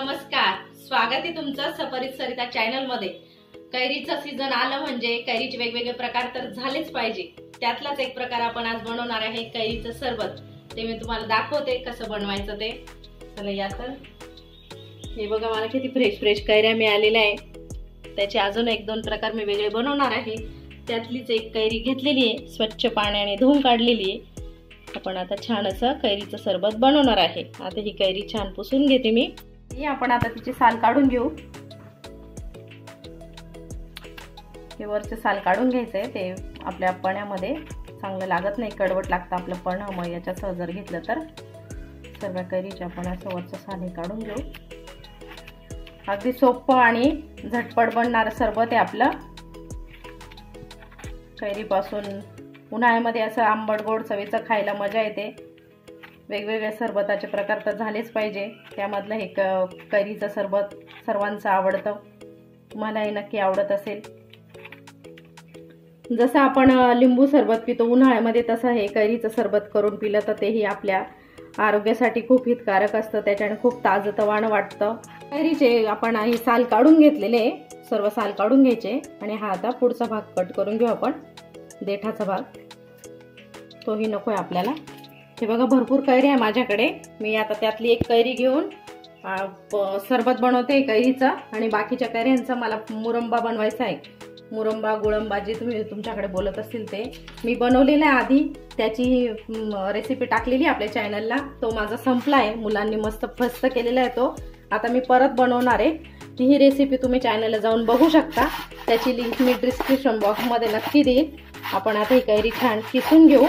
नमस्कार, स्वागत आहे तुमचं सपरित सरिता चॅनल मध्ये। कैरीचं सीजन आलं म्हणजे कैरीचे वेगवेगळे प्रकार तर झालेच पाहिजे। त्यातलाच एक प्रकार आपण आज बनवणार आहे कैरीचं सरबत। ते मी तुम्हाला दाखवते कसं बनवायचं ते। चला या तर हे बघा, मला किती फ्रेश फ्रेश कैऱ्या मिळालेल्या आहे। त्याचे अजून एक दोन प्रकार मी वेगळे बनवणार आहे। त्यातलीच एक कैरी घेतलेली आहे, स्वच्छ पाण्याने धुवून काढलेली आहे। आपण आता छान असं कैरीचं सरबत बनवणार आहे। आता ही कैरी छान पुसून घेते मी। ही आपण आता तिची साल काढून घेऊ। हे वरचे साल काढून घ्यायचंय, ते आपल्या पण्यामध्ये चांगलं लागत नाही, कडवट लागतं आपलं पण। मग याच्यासह जर घेतलं तर सर्व कैरीचे आपण असं वरचं साल हे काढून घेऊ। अगदी सोपं आणि झटपट बनणारं सरबत आहे आपलं। कैरीपासून उन्हाळ्यामध्ये असं आंबट गोड चवीचं खायला मजा येते। वेगवेगळे सरबताचे प्रकार तर झालेच पाहिजे, त्यामधलं हे कैरीचं सरबत सर्वांचं आवडतं। तुम्हालाही नक्की आवडत असेल। जसं आपण लिंबू सरबत पितो उन्हाळ्यामध्ये, तसं हे कैरीचं सरबत करून पिलं तर तेही आपल्या आरोग्यासाठी खूप हितकारक असतं। त्याच्याने खूप ताजतवाणं वाटतं। कैरीचे आपण हे साल काढून घेतलेले, सर्व साल काढून घ्यायचे आणि हा आता पुढचा भाग कट करून घेऊ आपण। देठाचा भाग तोही नकोय आपल्याला। हे बघा, भरपूर कैरी आहे माझ्याकडे। मी आता त्यातली एक कैरी घेऊन सरबत बनवते कैरीचा, आणि बाकीच्या कैऱ्यांचा मला मुरंबा बनवायचा आहे। मुरंबा, गुळंबा जे तुम्ही तुमच्याकडे बोलत असतील ते मी बनवलेला आहे आधी। त्याची रेसिपी टाकलेली आपल्या चॅनलला, तो माझा संपला आहे। मुलांनी मस्त फस्त केलेला आहे तो। आता मी परत बनवणार आहे। ही रेसिपी तुम्ही चॅनलला जाऊन बघू शकता, त्याची लिंक मी डिस्क्रिप्शन बॉक्समध्ये नक्की देईन। आपण आता ही कैरी छान किसून घेऊ।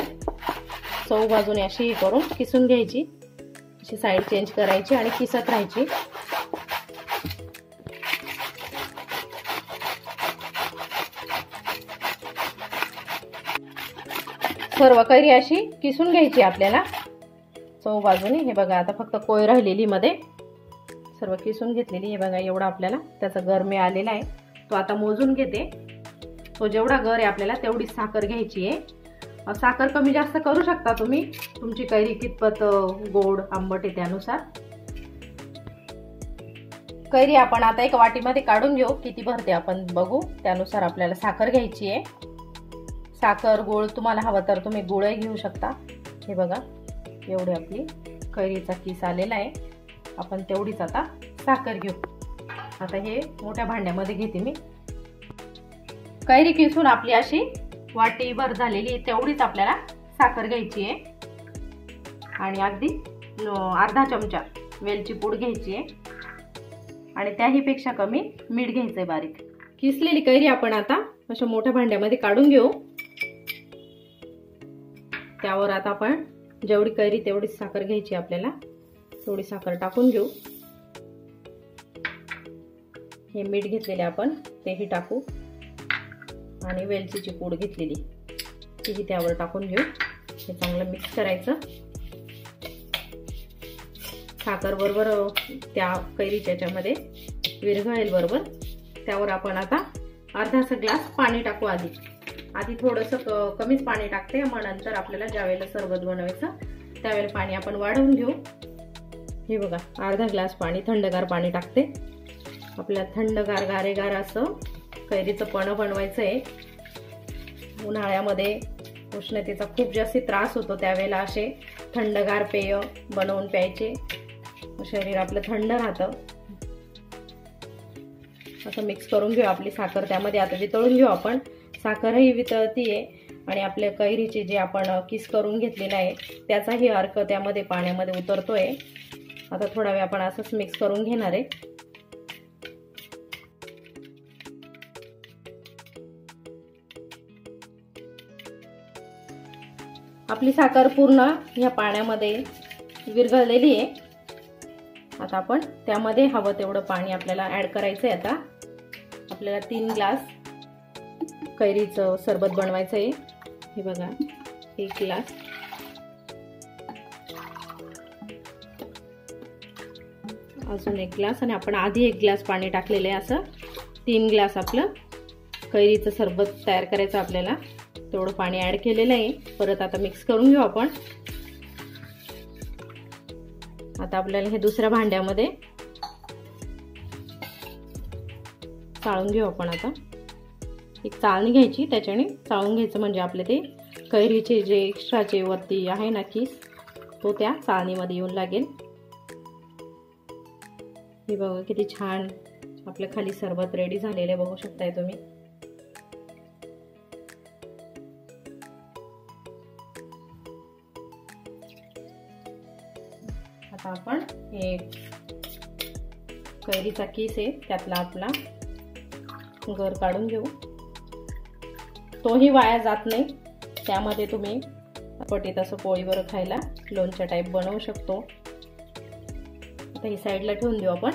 चौ बाजूने अशी करून किसून घ्यायची, अशी साईड चेंज करायची आणि किसत राहायची। सर्व कैरी अशी किसून घ्यायची आपल्याला चौ बाजूने। हे बघा, आता फक्त कोय राहिलेली मध्ये सर्व किसून घेतलेली। हे बघा, एवढा आपल्याला त्याचा गर मिळालेला आहे। तो आता मोजून घेते। तो जेवढा गर आहे आपल्याला तेवढी साखर घ्यायची आहे। साखर कमी जास्त करू शकता तुम्ही, तुमची कैरी कितपत गोड आंबट आहे त्यानुसार। कैरी आपण आता एक वाटीमध्ये काढून घेऊ, किती भरते आपण बघू, त्यानुसार आपल्याला साखर घ्यायची आहे। साखर गुळ तुम्हाला हवं तर तुम्ही गुळही घेऊ शकता। हे बघा, एवढी आपली कैरीचा किस आलेला आहे। आपण तेवढीच आता साखर घेऊ। आता हे मोठ्या भांड्यामध्ये घेते मी। कैरी किसून आपली अशी वाटीभर झालेली, तेवढीच आपल्याला साखर घ्यायची आहे। आणि अगदी अर्धा चमचा वेलची पूड घ्यायची आहे, आणि त्याही पेक्षा कमी मीठ घ्यायचंय बारीक। किसलेली कैरी आपण आता अशा मोठ्या भांड्यामध्ये काढून घेऊ। त्यावर आता आपण जेवढी कैरी तेवढीच साखर घ्यायची आपल्याला, थोडी साखर टाकून घेऊ। हे मीठ घेतलेले आपण तेही टाकू, आणि वेलचीची पूड घेतलेली तीही त्यावर टाकून घेऊ। हे चांगलं मिक्स करायचं। साखर बरोबर त्या कैरीच्या याच्यामध्ये विरघळेल बरोबर। त्यावर आपण आता अर्धासा ग्लास पाणी टाकू। आधी थोडंसं कमीच पाणी टाकते, मग नंतर आपल्याला ज्या वेळेला सरबत बनवायचं त्यावेळेला पाणी आपण वाढवून घेऊ। हे बघा, अर्धा ग्लास पाणी, थंडगार पाणी टाकते। आपल्याला थंडगार गारेगार असं कैरीचं पण बनवायचं आहे। उन्हाळ्यामध्ये उष्णतेचा खूप जास्त त्रास होतो, त्यावेळेला असे थंडगार पेय बनवून प्यायचे, शरीर आपलं थंड राहतं। असं मिक्स करून घेऊ आपली साखर त्यामध्ये। आता वितळून घेऊ आपण। साखरही वितळतीये, आणि आपल्या कैरीचे जे आपण किस करून घेतलेला आहे त्याचाही अर्क त्यामध्ये पाण्यामध्ये उतरतोय। आता थोडा वेळ आपण असंच मिक्स करून घेणार आहे। आपली साखर पूर्ण ह्या पाण्यामध्ये विरघळलेली आहे। आता आपण त्यामध्ये हवं तेवढं पाणी आपल्याला ऍड करायचं आहे। आता आपल्याला 3 ग्लास कैरीचं सरबत बनवायचं आहे। हे बघा, 1 ग्लास, अजून 1 ग्लास, आणि आपण आधी 1 ग्लास पाणी टाकलेलं आहे। असं 3 ग्लास आपलं कैरीचं सरबत तयार करायचं आपल्याला। तेवढं पाणी ऍड केलेलं आहे। परत आता मिक्स करून घेऊ आपण। आता आपल्याला हे दुसऱ्या भांड्यामध्ये चाळून घेऊ आपण आता। एक चाळणी घ्यायची, त्याच्याने चाळून घ्यायचं म्हणजे आपले ते कैरीचे जे एक्स्ट्राचे वरती आहे ना किस, तो त्या चाळणीमध्ये येऊन लागेल। हे बघा किती छान आपल्या खाली सरबत रेडी झालेले बघू शकताय तुम्ही। आता आपण हे कैरीचा किस आहे त्यातला आपला गर काढून घेऊ। तोही वाया जात नाही, त्यामध्ये तुम्ही पटीत असं पोळीवर खायला लोणच्या टाईप बनवू शकतो। आता ही साईडला ठेवून देऊ आपण।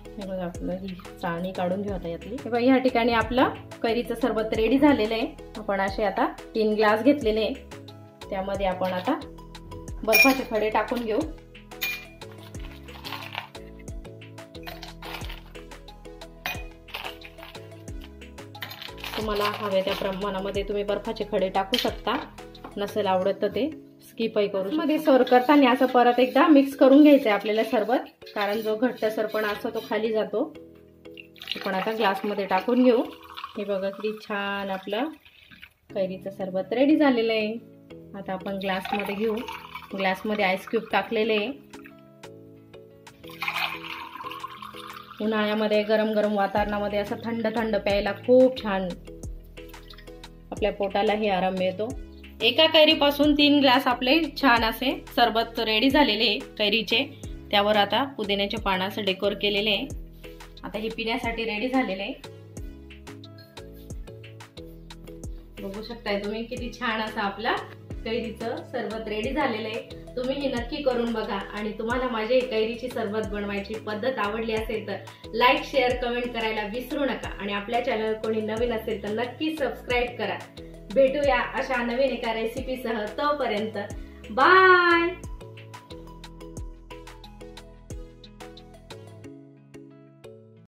हे बघा आपलं ही चाळणी काढून घेऊ आता यातली। हे बघा या ठिकाणी आपलं कैरीचं सरबत रेडी झालेलं आहे। आपण असे आता 3 ग्लास घेतलेले आहे, त्यामध्ये आपण आता बर्फाचे खडे टाकून घेऊ। तुम्हाला हवे त्या प्रमाणामध्ये तुम्ही बर्फाचे खडे टाकू शकता, नसेल आवडत तर ते स्किपही करू शकता। मध्ये सर्व करताना असं परत एकदा मिक्स करून घ्यायचं आहे आपल्याला सरबत, कारण जो घट्टसरपणा असतो तो खाली जातो। आपण आता ग्लासमध्ये टाकून घेऊ। हे बघा किती छान आपलं कैरीचं सरबत रेडी झालेलं आहे। आता आपण ग्लासमध्ये घेऊ। ग्लासमध्ये आईस क्यूब टाकलेले आहे। उन्हाळ्यामध्ये गरम गरम वातावरणामध्ये असं थंड थंड प्यायला खूप छान, आपल्या पोटालाही आराम मिळतो। एका कैरीपासून 3 ग्लास आपले छान असे सरबत रेडी झालेले कैरीचे। त्यावर आता पुदिन्याच्या पानाचं डेकोर केलेले आहे। आता हे पिण्यासाठी रेडी झालेले आहे। बघू शकताय तुम्ही किती छान असं आपला कैरीचं सरबत रेडी झालेलं आहे। तुम्ही हे नक्की करून बघा, आणि तुम्हाला माझी कैरीची सरबत बनवायची पद्धत आवडली असेल तर लाईक, शेअर, कमेंट करायला विसरू नका। आणि आपल्या चॅनल कोणी नवीन असेल तर नक्की सबस्क्राईब करा। भेटूया अशा नवीन एका रेसिपीसह, तोपर्यंत बाय।